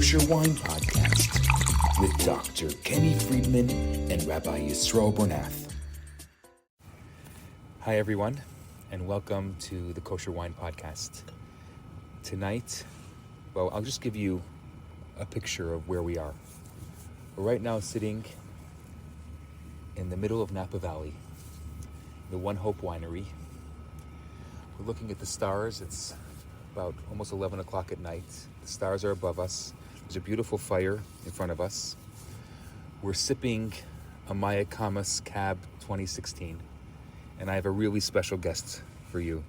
Kosher Wine Podcast with Dr. Kenny Friedman and Rabbi Yisroel Bernath. Hi everyone, and welcome to the Kosher Wine Podcast. Tonight, I'll just give you a picture of where we are. We're right now sitting in the middle of Napa Valley, the OneHope Winery. We're looking at the stars. It's about almost 11 o'clock at night. The stars are above us. There's a beautiful fire in front of us. We're sipping a Mayacamas Cab 2016, and I have a really special guest for you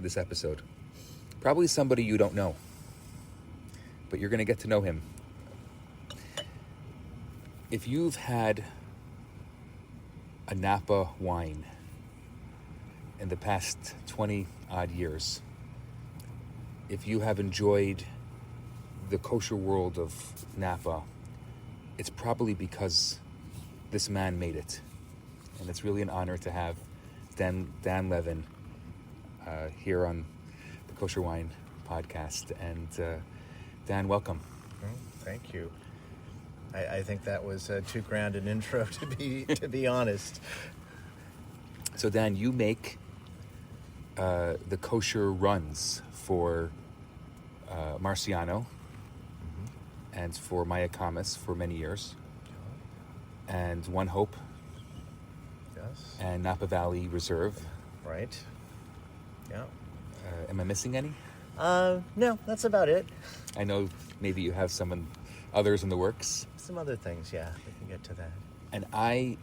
this episode. Probably somebody you don't know, but you're going to get to know him. If you've had a Napa wine in the past 20 odd years, if you have enjoyed the kosher world of Napa, it's probably because this man made it. And it's really an honor to have Dan Levin here on the Kosher Wine Podcast. And Dan, welcome. Thank you. I think that was too grand an intro to be honest. So Dan, you make the kosher runs for Marciano and for Mayacamas for many years, and OneHope, Yes. and Napa Valley Reserve. Right. Yeah. Am I missing any? No, that's about it. I know maybe you have others in the works. Some other things, yeah, we can get to that. And I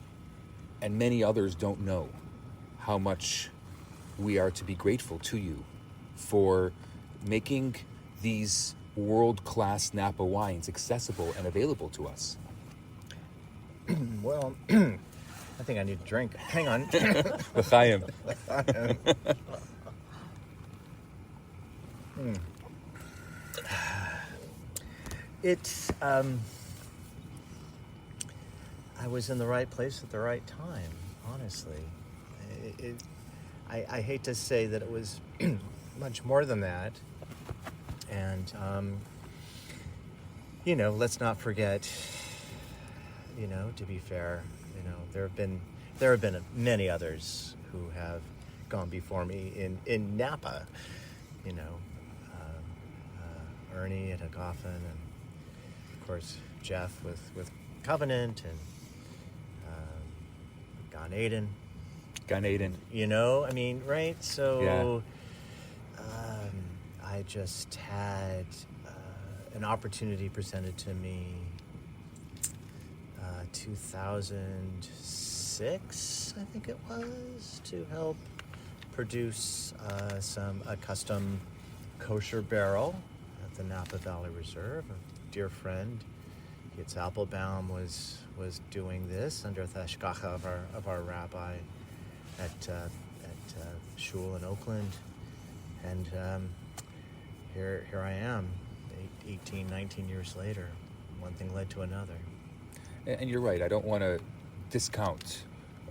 and many others don't know how much we are to be grateful to you for making these world-class Napa wines accessible and available to us. Well, I think I need a drink. Hang on. L'chaim. It's, I was in the right place at the right time, honestly. I hate to say that it was much more than that. And, let's not forget, to be fair, there have been many others who have gone before me in Napa, Ernie at Haggacha, and of course Jeff with Covenant, and Gan Eden. Right? So I just had an opportunity presented to me 2006, I think it was, to help produce a custom kosher barrel at the Napa Valley Reserve. A dear friend, Yitz Applebaum, was doing this under the hashgacha of our rabbi at Shul in Oakland, and here I am, 18, 19 years later. One thing led to another. And you're right. I don't want to discount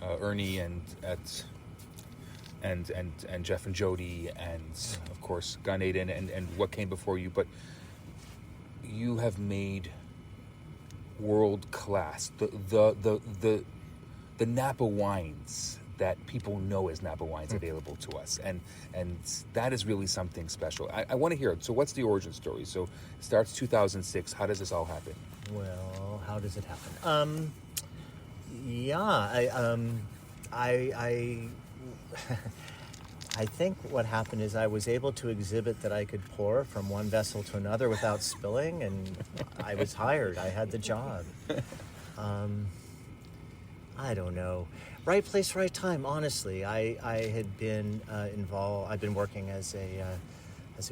Ernie and Jeff and Jody, and of course Gan Eden and what came before you. But you have made world class the Napa wines that people know as Napa wines available to us, and that is really something special. I want to hear it. So what's the origin story? So it starts 2006. How does this all happen? Well, how does it happen? I think what happened is I was able to exhibit that I could pour from one vessel to another without spilling, and I was hired. I had the job. I don't know. Right place, right time, honestly. I had been involved. I've been working as a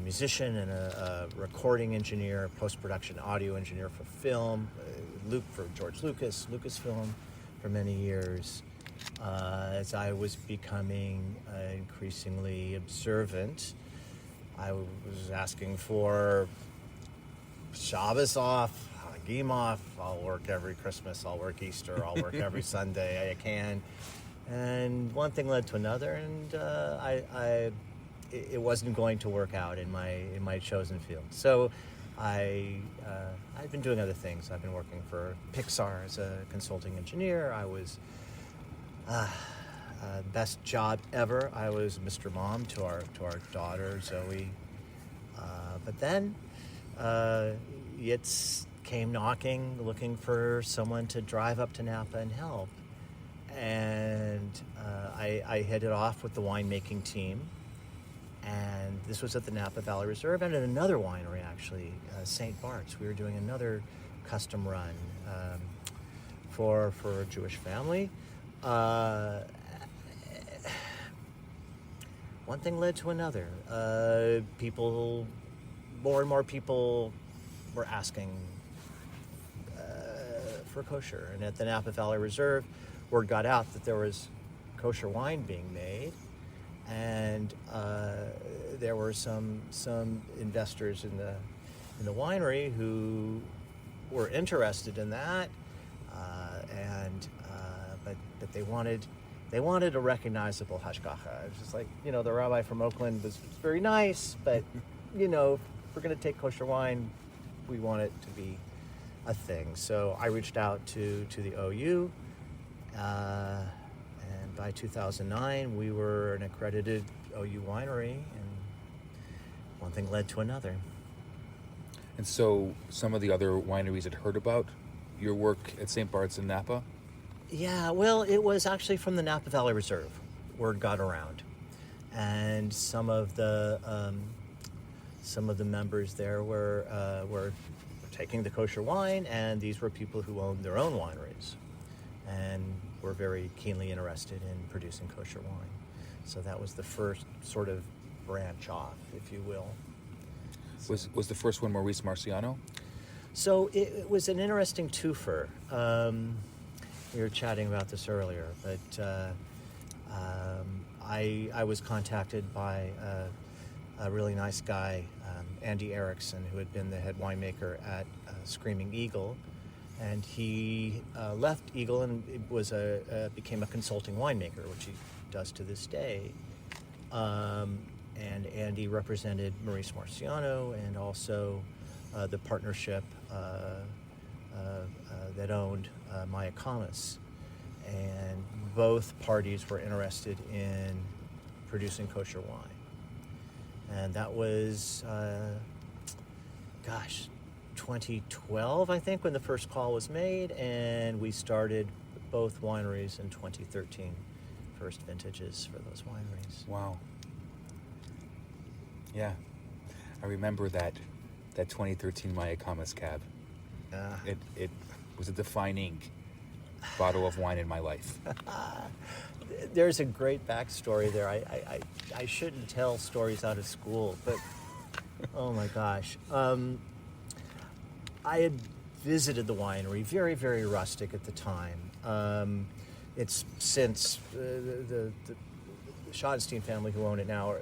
musician and a recording engineer, post-production audio engineer for film, for George Lucasfilm for many years. As I was becoming increasingly observant, I was asking for Shabbos off, Hagim off. I'll work every Christmas, I'll work Easter, I'll work every Sunday I can. And one thing led to another, and it wasn't going to work out in my chosen field. So I've been doing other things. I've been working for Pixar as a consulting engineer. I was best job ever. I was Mr. Mom to our daughter Zoe. But then Yitz came knocking, looking for someone to drive up to Napa and help. And I headed off with the winemaking team. And this was at the Napa Valley Reserve and at another winery, actually, St. Bart's. We were doing another custom run for a Jewish family. One thing led to another. More and more people were asking for kosher. And at the Napa Valley Reserve, word got out that there was kosher wine being made. And there were some investors in the winery who were interested in that, but they wanted a recognizable hashgacha. It was just like, the rabbi from Oakland was very nice, but if we're going to take kosher wine, we want it to be a thing. So I reached out to the OU. By 2009, we were an accredited OU winery, and one thing led to another. And so some of the other wineries had heard about your work at St. Bart's in Napa? Yeah, well, it was actually from the Napa Valley Reserve. Word got around. And some of the members there were taking the kosher wine, and these were people who owned their own wineries. And were very keenly interested in producing kosher wine. So that was the first sort of branch off, if you will. Was the first one Maurice Marciano? So it was an interesting twofer. We were chatting about this earlier, but I was contacted by a really nice guy, Andy Erickson, who had been the head winemaker at Screaming Eagle. And he left Eagle and became a consulting winemaker, which he does to this day. And Andy represented Maurice Marciano and also the partnership that owned Mayacamas. And both parties were interested in producing kosher wine. And that was, 2012, I think, when the first call was made, and we started both wineries in 2013, first vintages for those wineries. Wow. Yeah. I remember that 2013 Mayacamas cab. It was a defining bottle of wine in my life. There's a great backstory there. I shouldn't tell stories out of school, but oh my gosh. I had visited the winery, very, very rustic at the time. It's since the Schottenstein family, who own it now,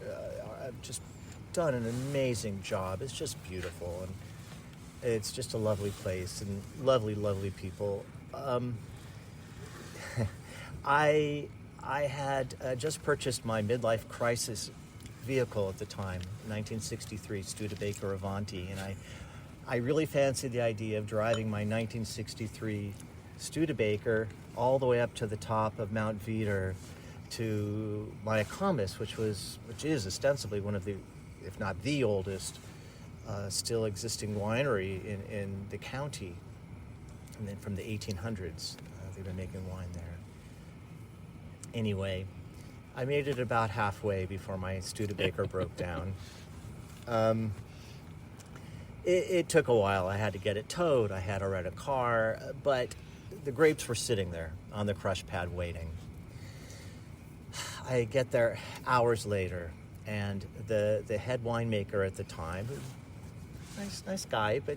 have just done an amazing job. It's just beautiful, and it's just a lovely place and lovely, lovely people. I had just purchased my midlife crisis vehicle at the time, 1963 Studebaker Avanti, and I really fancied the idea of driving my 1963 Studebaker all the way up to the top of Mount Veeder to Mayacamas, which is ostensibly one of the, if not the oldest, still existing winery in the county. And then from the 1800s, they've been making wine there. Anyway, I made it about halfway before my Studebaker broke down. It took a while. I had to get it towed. I had to rent a car, but the grapes were sitting there on the crush pad waiting. I get there hours later, and the head winemaker at the time, nice guy, but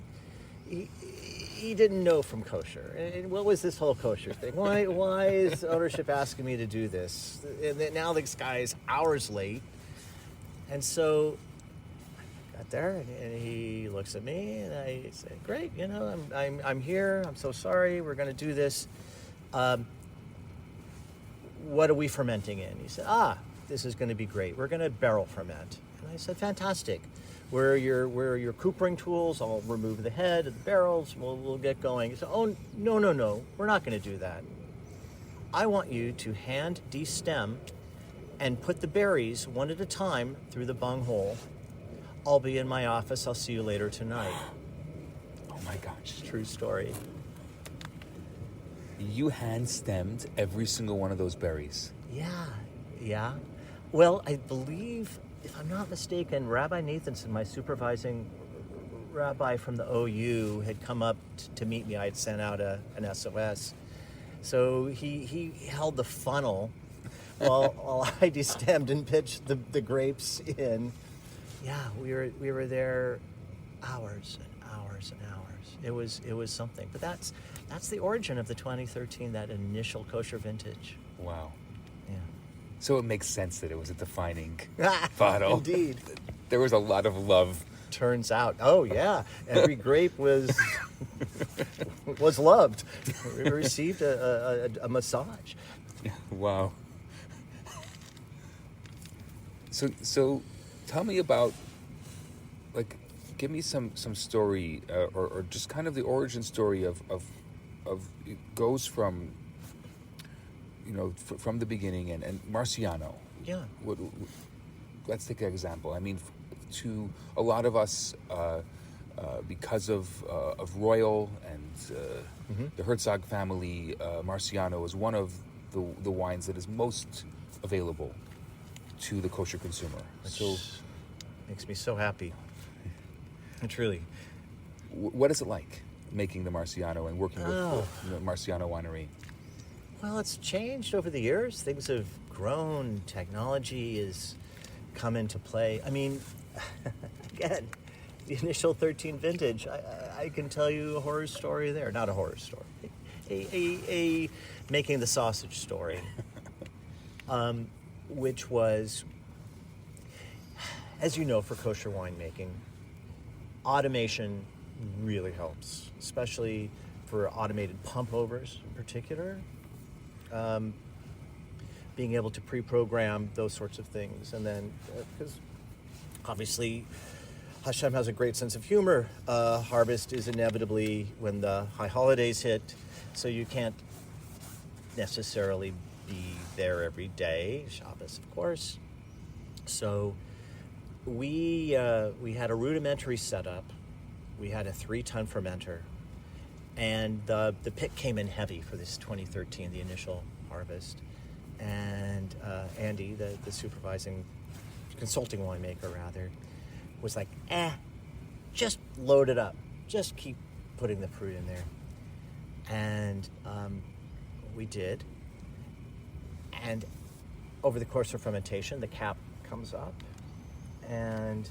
he didn't know from kosher. And what was this whole kosher thing? Why is ownership asking me to do this? And then now this guy is hours late, and so there, and he looks at me, and I say, "Great, I'm here. I'm so sorry. We're going to do this. What are we fermenting in?" He said, "This is going to be great. We're going to barrel ferment." And I said, fantastic. Where are your coopering tools? I'll remove the head of the barrels. We'll get going. He said, oh, no. We're not going to do that. I want you to hand-destem and put the berries one at a time through the bung hole. I'll be in my office. I'll see you later tonight. Oh my gosh. True story. You hand-stemmed every single one of those berries. Yeah. Well, I believe, if I'm not mistaken, Rabbi Nathanson, my supervising rabbi from the OU, had come up to meet me. I had sent out an SOS. So he held the funnel while I destemmed and pitched the grapes in. Yeah, we were there hours and hours and hours. It was something. But that's the origin of the 2013, that initial kosher vintage. Wow. Yeah. So it makes sense that it was a defining bottle. Indeed. There was a lot of love. Turns out, oh yeah, every grape was loved. We received a massage. Wow. So tell me about, like, give me some story or just kind of the origin story of it goes from, from the beginning and Marciano. Yeah. Let's take an example. I mean, to a lot of us, because of Royal and the Herzog family, Marciano is one of the wines that is most available to the kosher consumer. So makes me so happy. Truly. What is it like making the Marciano and working with the Marciano Winery? Well, it's changed over the years. Things have grown. Technology has come into play. I mean, again, the initial 13 vintage, I can tell you a horror story there. Not a horror story. A making the sausage story. Which was, as you know, for kosher winemaking, automation really helps, especially for automated pump overs in particular. Being able to pre-program those sorts of things. And then, because obviously Hashem has a great sense of humor, harvest is inevitably when the high holidays hit, so you can't necessarily be there every day, Shabbos, of course. So we had a rudimentary setup. We had a 3-ton fermenter, and the pit came in heavy for this 2013, the initial harvest. And Andy, the supervising consulting winemaker rather, was like, just load it up. Just keep putting the fruit in there. And we did. And over the course of fermentation, the cap comes up, and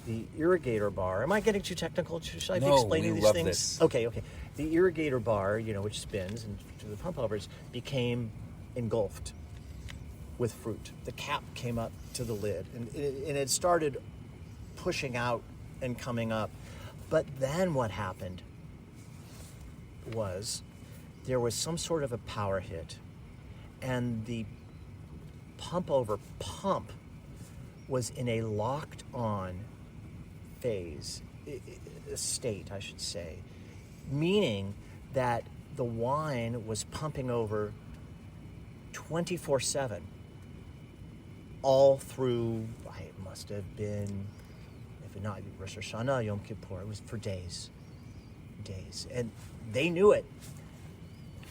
the irrigator bar. Am I getting too technical? Should I be explaining these things? This. Okay. The irrigator bar, which spins and to the pump overs, became engulfed with fruit. The cap came up to the lid, and it started pushing out and coming up. But then what happened was there was some sort of a power hit, and the pump over pump was in a locked on state, I should say, meaning that the wine was pumping over 24/7 all through, it must have been, if not Rosh Hashanah, Yom Kippur, it was for days. And they knew it.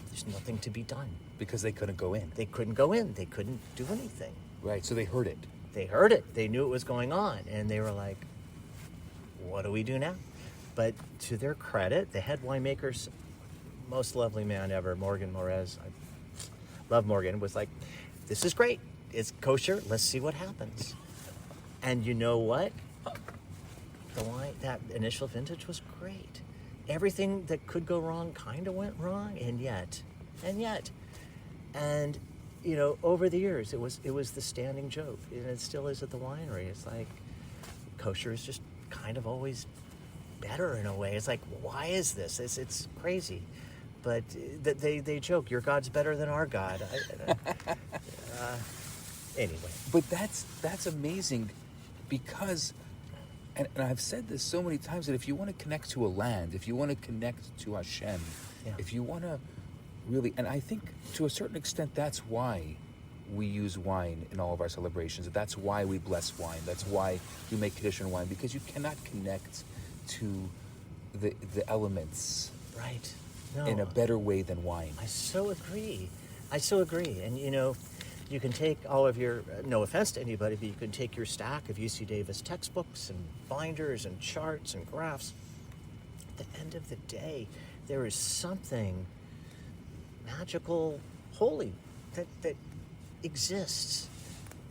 There's nothing to be done. Because they couldn't go in. They couldn't go in. They couldn't do anything. Right, so they heard it. They heard it. They knew it was going on. And they were like, what do we do now? But to their credit, the head winemaker's most lovely man ever, Morgan Morez, I love Morgan, was like, this is great. It's kosher. Let's see what happens. And you know what? The wine, that initial vintage was great. Everything that could go wrong kind of went wrong, and yet. And, over the years, it was the standing joke, and it still is at the winery. It's like, kosher is just kind of always better in a way. It's like, why is this? It's crazy. But they joke, your God's better than our God. Anyway. But that's amazing because, and I've said this so many times, that if you want to connect to a land, if you want to connect to Hashem, if you want to really, and I think to a certain extent that's why we use wine in all of our celebrations. That's why we bless wine. That's why we make traditional wine, because you cannot connect to the elements Right. No. in a better way than wine. I so agree. And you can take all of your, no offense to anybody, but you can take your stack of UC Davis textbooks and binders and charts and graphs. At the end of the day, there is something magical, holy, that exists.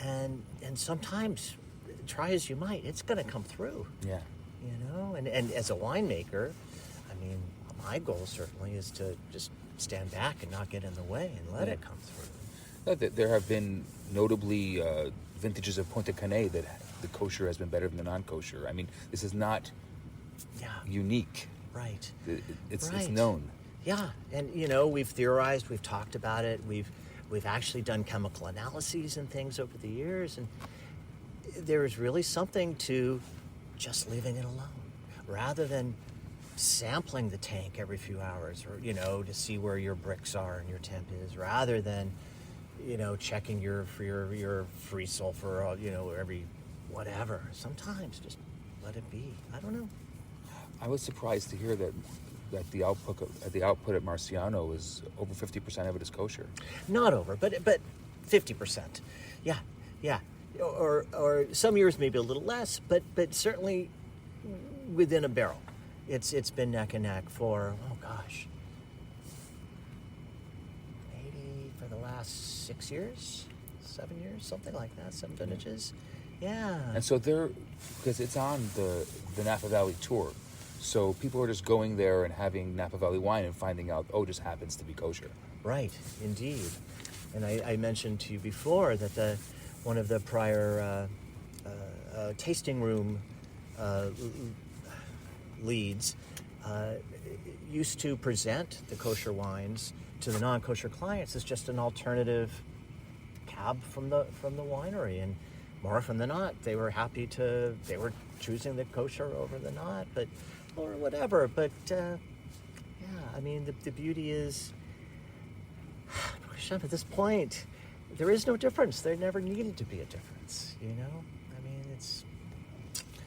And sometimes, try as you might, it's going to come through. Yeah. And as a winemaker, I mean, my goal certainly is to just stand back and not get in the way and let it come through. There have been notably vintages of Punta Cana that the kosher has been better than the non-kosher. I mean, this is not unique. Right. It's known. Yeah, and we've theorized, we've talked about it, we've actually done chemical analyses and things over the years, and there is really something to just leaving it alone, rather than sampling the tank every few hours, or to see where your bricks are and your temp is, rather than checking for your free sulfur, every whatever. Sometimes just let it be. I don't know. I was surprised to hear that the output at Marciano is over 50% of it is kosher. Not over, but 50%. Yeah. Or some years maybe a little less, but certainly within a barrel. It's been neck and neck for, maybe for the last 6 years, 7 years, something like that, 7 vintages. Yeah. And so because it's on the Napa Valley tour, so people are just going there and having Napa Valley wine and finding out, it just happens to be kosher. Right, indeed. And I mentioned to you before that one of the prior tasting room leads used to present the kosher wines to the non-kosher clients as just an alternative cab from the winery, and more often than not they were choosing the kosher over the not, or whatever. But I mean, the beauty is, at this point there is no difference. There never needed to be a difference.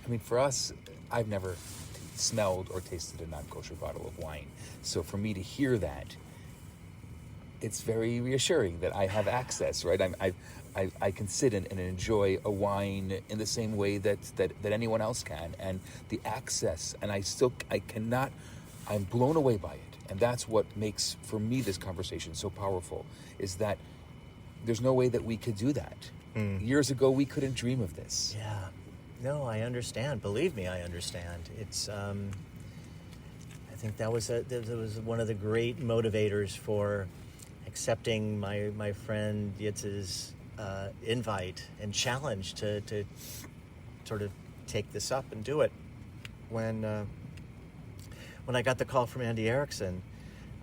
I mean, for us, I've never smelled or tasted a non-kosher bottle of wine. So for me to hear that, it's very reassuring that I have access, right? I can sit and enjoy a wine in the same way that anyone else can, and the access, and I'm blown away by it. And that's what makes, for me, this conversation so powerful, is that there's no way that we could do that. Years ago, we couldn't dream of this. Yeah. No, I understand. Believe me, I understand. It's, I think that was one of the great motivators for accepting my friend Yitz's invite and challenge to sort of take this up and do it. When I got the call from Andy Erickson,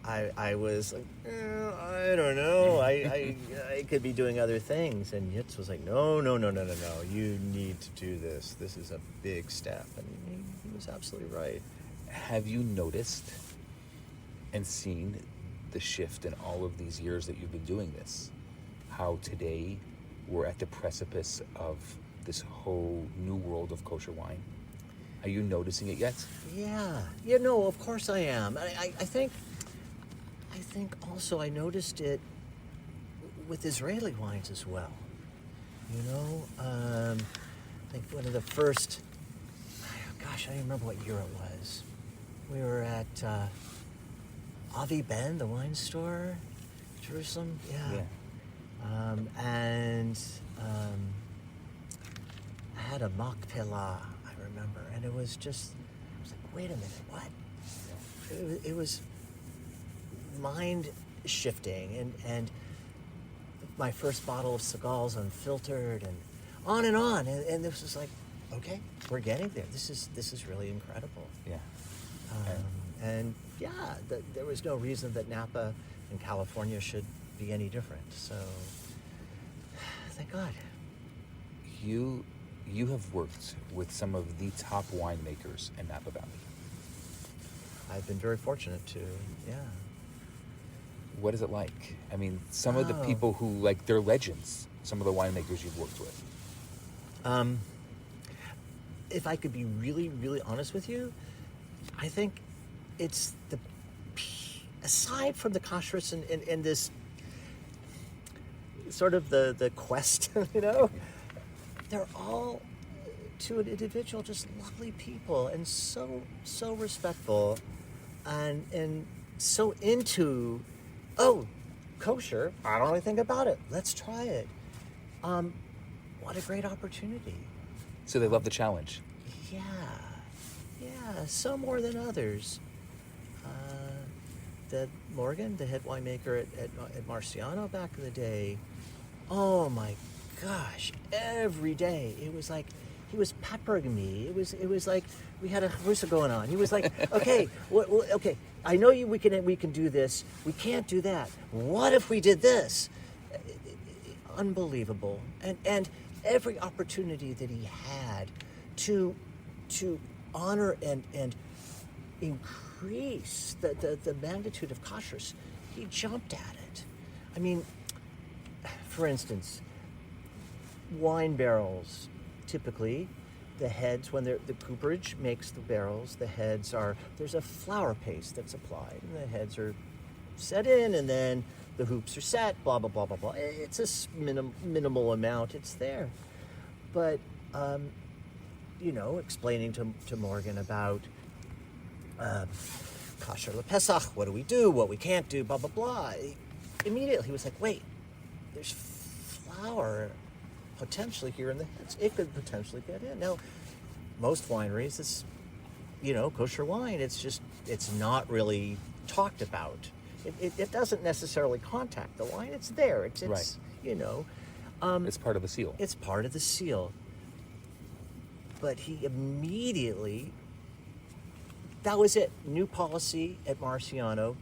I was like, I don't know. I could be doing other things. And Yitz was like, no. You need to do this. This is a big step. And he was absolutely right. Have you noticed and seen the shift in all of these years that you've been doing this? How today we're at the precipice of this whole new world of kosher wine? Are you noticing it yet? Yeah. Of course I am. I think also I noticed it with Israeli wines as well. I think one of the first, I don't remember what year it was. We were at Avi Ben, the wine store, Jerusalem. Yeah. And I had a Makpelah, I remember, and I was like, wait a minute, what? It was mind shifting, and my first bottle of Seagal's unfiltered, and on, and this was like, okay, we're getting there. This is really incredible. Yeah. And there was no reason that Napa in California should be any different. So thank God. You you have worked with some of the top winemakers in Napa Valley. I've been very fortunate to, yeah. What is it like? I mean, some of the people who, like, they're legends, some of the winemakers you've worked with. If I could be really, really honest with you, I think it's aside from the kashrus and this sort of the quest, you know, they're all, to an individual, just lovely people and so respectful and so into, oh, kosher, I don't know anything about it, let's try it. What a great opportunity. So they love the challenge. Yeah, some more than others. Morgan, the head winemaker at Marciano back in the day, oh my gosh, every day it was like he was peppering me. It was like we had a harusa going on. He was like, okay, okay, I know we can do this. We can't do that. What if we did this? Unbelievable. And every opportunity that he had to honor and increase the magnitude of kashrus, he jumped at it. I mean, for instance, wine barrels, typically the heads, when the cooperage makes the barrels, the heads there's a flour paste that's applied, and the heads are set in, and then the hoops are set, blah, blah, blah, blah, blah. It's a minimal amount, it's there. But, explaining to Morgan about kosher Pesach, what do we do, what we can't do, blah, blah, blah. Immediately he was like, wait, there's flour potentially here in the heads. It could potentially get in. Now, most wineries, it's, kosher wine, it's not really talked about. It doesn't necessarily contact the wine. It's there. It's right. It's part of the seal. It's part of the seal. But he immediately, that was it. New policy at Marciano.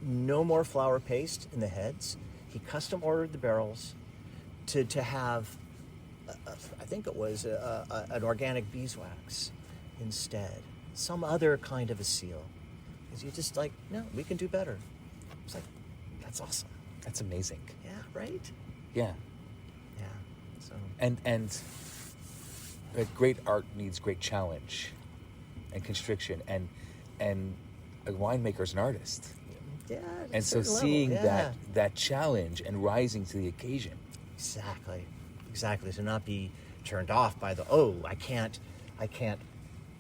No more flour paste in the heads. He custom ordered the barrels to have, I think it was an organic beeswax instead. Some other kind of a seal. Because you just like, no, we can do better. It's like, that's awesome. That's amazing. Yeah, right? Yeah. Yeah. So. And great art needs great challenge and constriction, and a winemaker's an artist. Yeah. And so seeing that challenge and rising to the occasion. Exactly. To not be turned off by I can't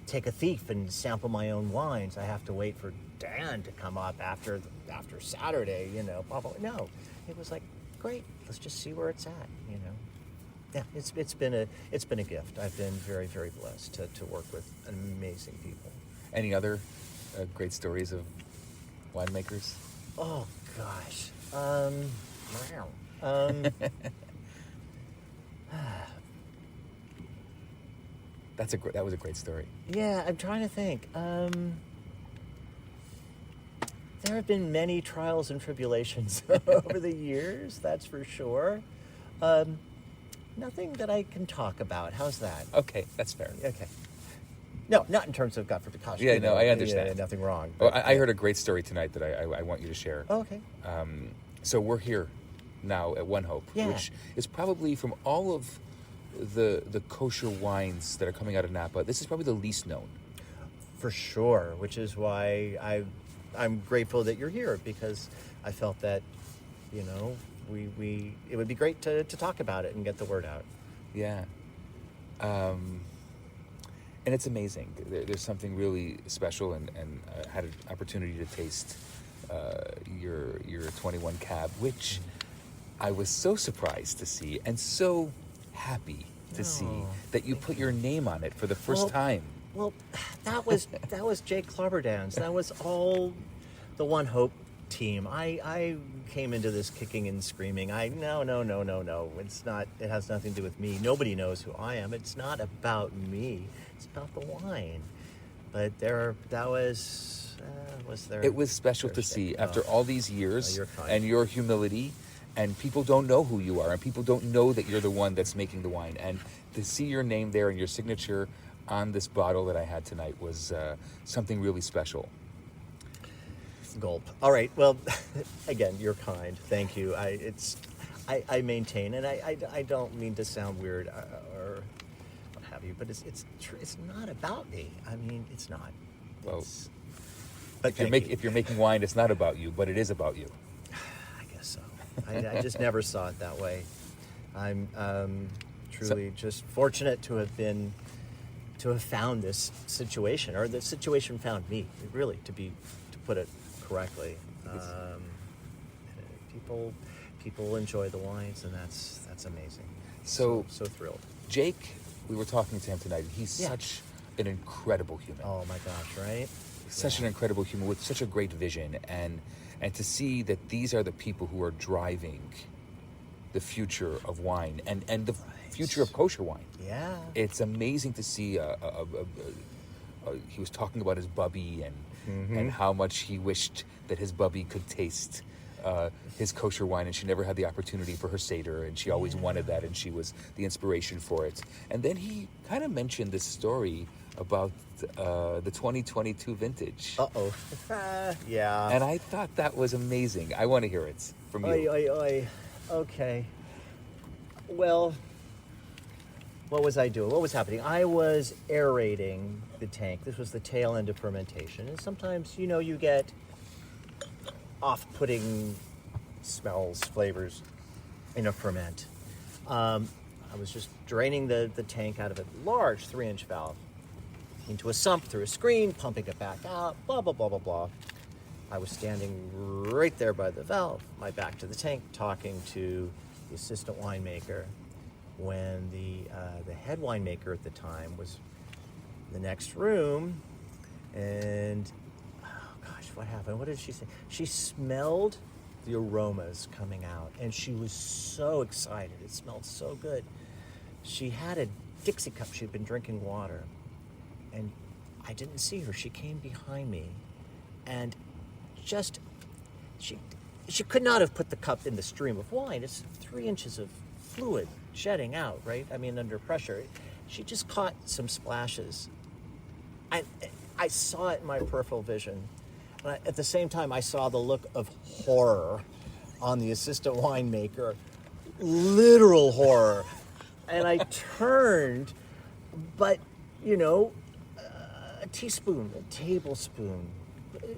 take a thief and sample my own wines. I have to wait for Dan to come up after Saturday, blah, blah. No, it was like, great, let's just see where it's at, Yeah, it's been a gift. I've been very, very blessed to work with amazing people. Any other great stories of winemakers? Oh gosh. That was a great story. Yeah, I'm trying to think. There have been many trials and tribulations over the years, that's for sure. Nothing that I can talk about. How's that? Okay, that's fair. Okay. No, not in terms of God forbid kosher. Yeah, no, I understand. Yeah, nothing wrong. But, I heard a great story tonight that I want you to share. Oh, okay. So we're here now at OneHope, which is probably, from all of the kosher wines that are coming out of Napa, this is probably the least known. For sure, which is why I'm grateful that you're here, because I felt that, it would be great to talk about it and get the word out. Yeah. And it's amazing. There's something really special, and I had an opportunity to taste your 21 Cab, which I was so surprised to see and so happy to see that you put your name on it for the first time. Well, that was Jake Klobberdan's. That was all the OneHope team. I came into this kicking and screaming. No. It's not. It has nothing to do with me. Nobody knows who I am. It's not about me. It's about the wine. But that was there. It was special to see after all these years, and your humility and people don't know who you are, and people don't know that you're the one that's making the wine. And to see your name there and your signature on this bottle that I had tonight was something really special. Gulp. All right. Well, again, you're kind. Thank you. I maintain, and I don't mean to sound weird or what have you, but it's not about me. I mean, it's not. Well, but if you're making wine, it's not about you, but it is about you. I guess so. I just never saw it that way. I'm truly just fortunate to have found this situation, or the situation found me. Really, to put it correctly. People enjoy the wines, and that's amazing. So thrilled. Jake, we were talking to him tonight. He's such an incredible human. Oh my gosh, right? Such an incredible human with such a great vision, and to see that these are the people who are driving the future of wine and the future of kosher wine. Yeah. It's amazing to see he was talking about his bubby and how much he wished that his bubby could taste his kosher wine, and she never had the opportunity for her Seder, and she always wanted that, and she was the inspiration for it. And then he kind of mentioned this story about the 2022 vintage. Uh-oh. Yeah. And I thought that was amazing. I want to hear it from you. Oy. Okay. Well, what was I doing? What was happening? I was aerating the tank. This was the tail end of fermentation. And sometimes, you get off-putting smells, flavors in a ferment. I was just draining the tank out of a large 3-inch valve into a sump through a screen, pumping it back out, blah, blah, blah, blah, blah. I was standing right there by the valve, my back to the tank, talking to the assistant winemaker, when the head winemaker at the time was in the next room, and what happened? What did she say? She smelled the aromas coming out, and she was so excited. It smelled so good. She had a Dixie cup. She'd been drinking water, and I didn't see her. She came behind me, and she could not have put the cup in the stream of wine. It's 3 inches of fluid shedding out, right? I mean, under pressure. She just caught some splashes. I saw it in my peripheral vision. And at the same time, I saw the look of horror on the assistant winemaker, literal horror. And I turned, but, a teaspoon, a tablespoon,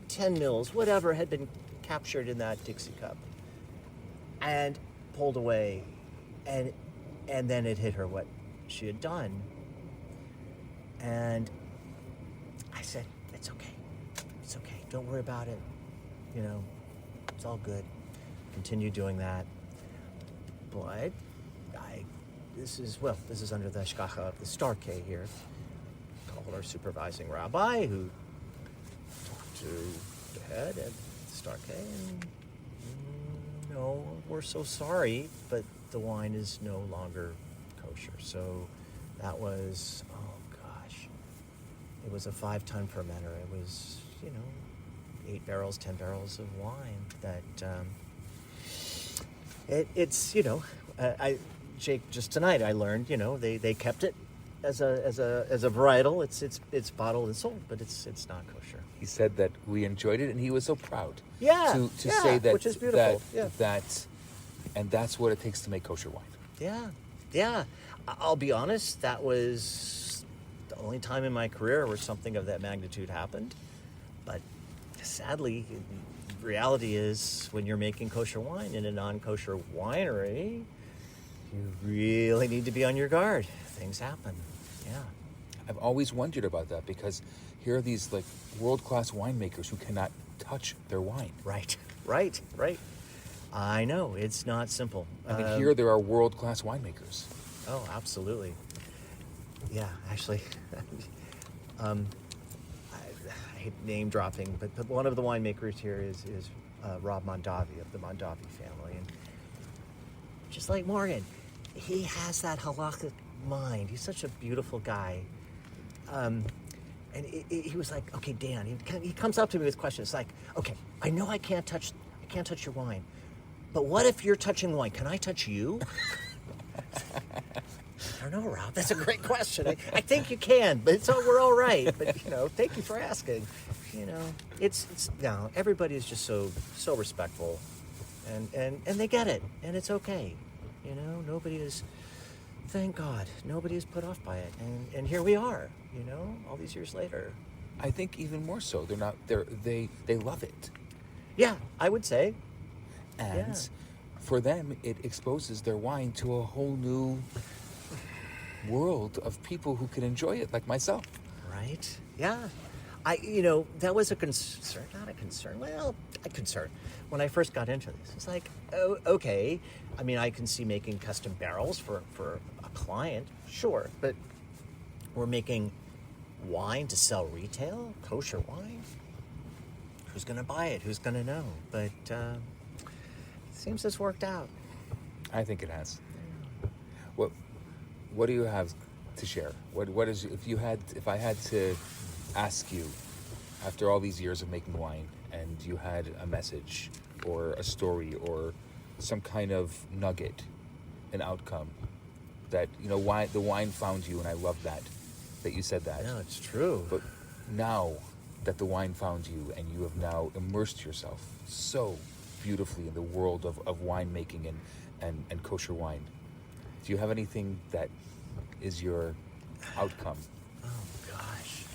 10 mils, whatever had been captured in that Dixie cup, and pulled away. And then it hit her what she had done. And I said, it's okay. Don't worry about it. It's all good. Continue doing that. But this is under the hashgacha of the Starke here. Called our supervising rabbi, who talked to the head at Starke, and we're so sorry, but the wine is no longer kosher. So that was, it was a 5-ton fermenter. It was, 8 barrels, 10 barrels of wine that Jake, just tonight I learned, they kept it as a varietal. It's bottled and sold, but it's not kosher. He said that we enjoyed it, and he was so proud to say that, which is beautiful. And that's what it takes to make kosher wine. Yeah. I'll be honest, that was the only time in my career where something of that magnitude happened. But sadly, reality is when you're making kosher wine in a non-kosher winery, you really need to be on your guard. Things happen. Yeah. I've always wondered about that, because here are these world-class winemakers who cannot touch their wine. Right. I know, it's not simple. And here there are world-class winemakers. Oh, absolutely. Yeah, actually, I hate name dropping, but one of the winemakers here is Rob Mondavi of the Mondavi family. And just like Morgan, he has that halakhic mind. He's such a beautiful guy. And he was like, okay, Dan, he comes up to me with questions like, okay, I know I can't touch your wine, but what if you're touching wine? Can I touch you? I don't know, Rob. That's a great question. I think you can, but we're all right. But thank you for asking. It's no. Everybody is just so respectful, and they get it, and it's okay. Nobody is. Thank God, nobody is put off by it, and here we are. All these years later. I think even more so. They love it. Yeah, I would say. And for them, it exposes their wine to a whole new world of people who can enjoy it, like myself. Right? Yeah. That was a concern, not a concern. Well, a concern. When I first got into this, it's like, oh, okay. I mean, I can see making custom barrels for a client, sure. But we're making wine to sell retail, kosher wine. Who's going to buy it? Who's going to know? But it seems it's worked out. I think it has. What do you have to share? What is if I had to ask you, after all these years of making wine, and you had a message or a story or some kind of nugget, an outcome that why the wine found you, and I love that you said that. No, it's true. But now that the wine found you, and you have now immersed yourself so beautifully in the world of winemaking and kosher wine, do you have anything that is your outcome? Oh gosh.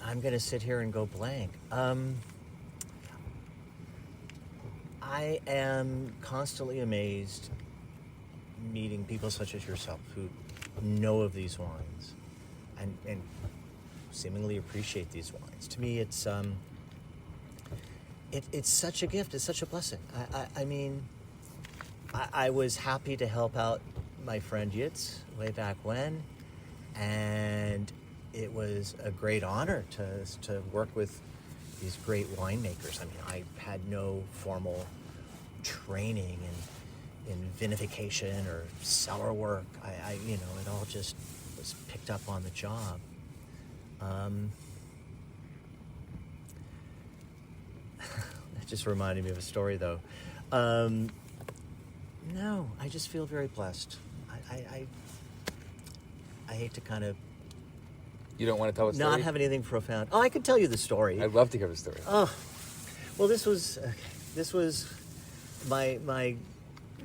I'm going to sit here and go blank. I am constantly amazed meeting people such as yourself who know of these wines and seemingly appreciate these wines. To me, it's such a gift. It's such a blessing. I mean, I was happy to help out my friend Yitz way back when, and it was a great honor to work with these great winemakers. I mean, I had no formal training in vinification or cellar work. It all just was picked up on the job. That just reminded me of a story, though. No, I just feel very blessed. I hate to kind of... You don't want to tell a story? Not have anything profound. Oh, I could tell you the story. I'd love to hear the story. Oh, well, this was my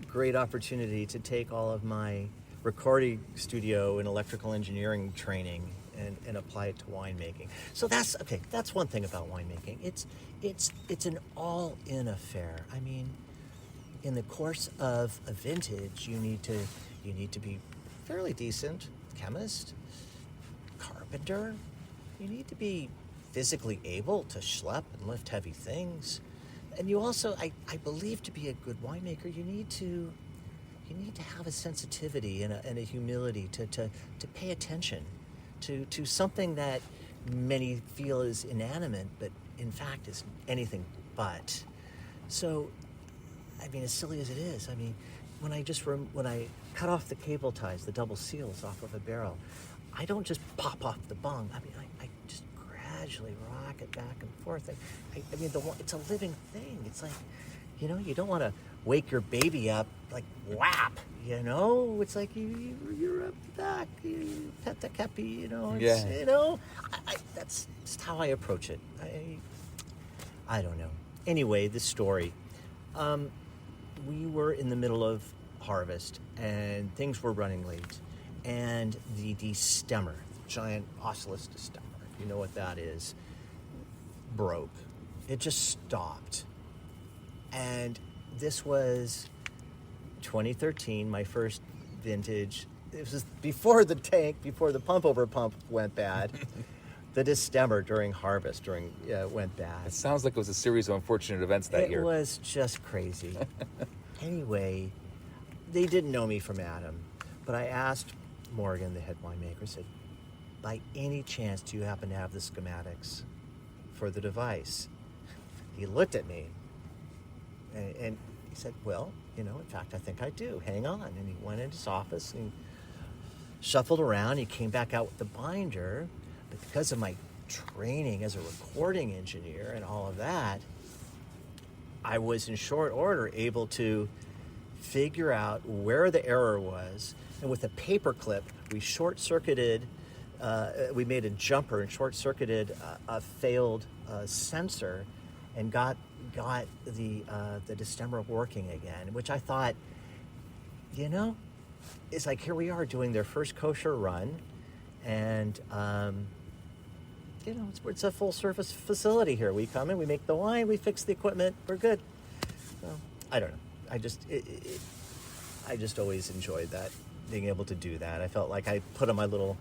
great opportunity to take all of my recording studio and electrical engineering training and apply it to winemaking. So that's one thing about winemaking. It's an all-in affair. I mean, in the course of a vintage, you need to be fairly decent chemist, carpenter. You need to be physically able to schlep and lift heavy things. And you also, I believe, to be a good winemaker, you need to have a sensitivity and a humility to pay attention to something that many feel is inanimate, but in fact is anything but. So, I mean, as silly as it is, I mean, when I cut off the cable ties, the double seals off of a barrel, I don't just pop off the bung. I mean, I just gradually rock it back and forth. I mean, it's a living thing. It's like, you don't want to wake your baby up like whap. It's like you rub the back, you pet the kepi. That's just how I approach it. I don't know. Anyway, this story. We were in the middle of harvest and things were running late, and the destemmer, giant oscillus destemmer, you know what that is, broke. It just stopped. And this was 2013, my first vintage. It was before the pump over pump went bad. The destemmer during harvest went bad. It sounds like it was a series of unfortunate events that year. It was just crazy. Anyway, they didn't know me from Adam, but I asked Morgan, the head winemaker, said, by any chance do you happen to have the schematics for the device? He looked at me and he said, well, in fact, I think I do. Hang on. And he went into his office and he shuffled around. He came back out with the binder, but because of my training as a recording engineer and all of that, I was in short order able to figure out where the error was, and with a paper clip, we short-circuited. We made a jumper and short-circuited a failed sensor, and got the destemmer working again. Which I thought, it's like, here we are doing their first kosher run, and it's a full-service facility here. We come in, we make the wine, we fix the equipment, we're good. So, I don't know. I just always enjoyed that, being able to do that. I felt like I put on my little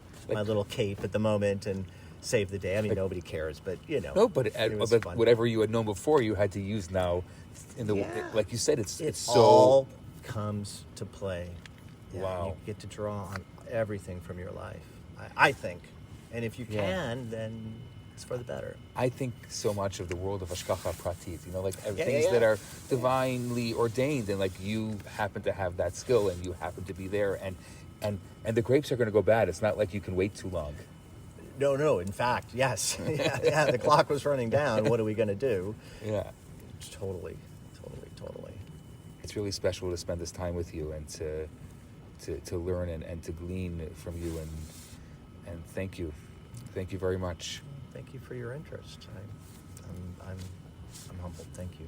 cape at the moment and saved the day. I mean, nobody cares, but No, but it was fun. whatever you had known before, you had to use now. Like you said, it's so all comes to play. Yeah, Wow. you get to draw on everything from your life, I think. And if you can, then it's for the better. I think so much of the world of hashgacha pratis, Yeah, things yeah. that are divinely ordained, and like you happen to have that skill and you happen to be there, and the grapes are going to go bad. It's not like you can wait too long. No. In fact, yes. yeah. The clock was running down. What are we going to do? Yeah. Totally. It's really special to spend this time with you and to learn and to glean from you, and thank you very much. Thank you for your interest. I'm humbled. Thank you.